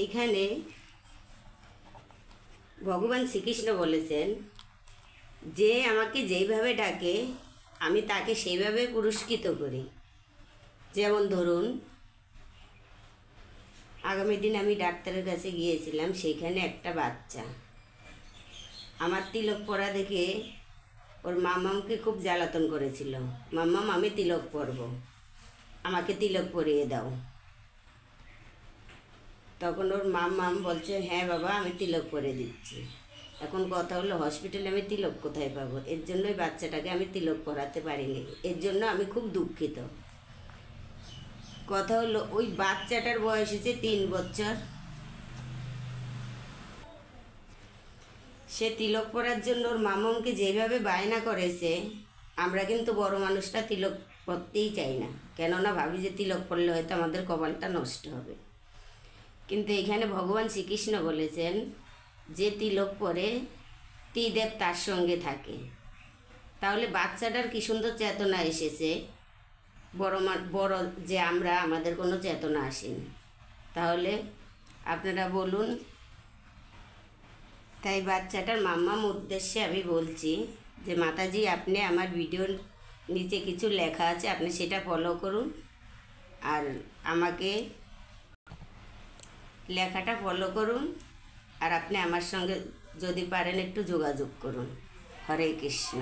এইখানে ভগবান শ্রীকৃষ্ণ বলেছেন যে আমাকে যেইভাবে ডাকে আমি তাকে সেইভাবে পুরস্কৃত করি। যেমন ধরুন, আগামী দিন আমি ডাক্তারের কাছে গিয়েছিলাম, সেইখানে একটা বাচ্চা আমার তিলক পরা দেখে ওর মামামকে খুব জ্বালাতন করেছিল, মাম্মাম আমি তিলক পরব, আমাকে তিলক পরিয়ে দাও। তখন ওর মাম্মাম বলছে হ্যাঁ বাবা আমি তিলক পরে দিচ্ছি। এখন কথা হলো হসপিটালে আমি তিলক কোথায় পাবো? এর জন্যই বাচ্চাটাকে আমি তিলক পরাতে পারিনি, এর জন্য আমি খুব দুঃখিত। কথা হলো ওই বাচ্চাটার বয়স হচ্ছে 3 বছর, সে তিলক পরার জন্য ওর মামামকে যেভাবে বায়না করেছে, আমরা কিন্তু বড় মানুষটা তিলক পরতেই চাই না, কেননা ভাবি যে তিলক পরলে হয়তো আমাদের কপালটা নষ্ট হবে। কিন্তু এখানে ভগবান শ্রীকৃষ্ণ বলেছেন যে তিলক পরে ত্রিদেব তার সঙ্গে থাকে। তাহলে বাচ্চাটার কী সুন্দর চেতনা এসেছে, বড় যে আমরা, আমাদের কোনো চেতনা আসেনি। তাহলে আপনারা বলুন। তাই বাচ্চাটার মাম্মাম উদ্দেশ্যে আমি বলছি যে মাতাজি আপনি আমার ভিডিওর নিচে কিছু লেখা আছে, আপনি সেটা ফলো করুন আর আমাকে লেখাটা ফলো করুন, আর আপনি আমার সঙ্গে যদি পারেন একটু যোগাযোগ করুন। হরে কৃষ্ণ।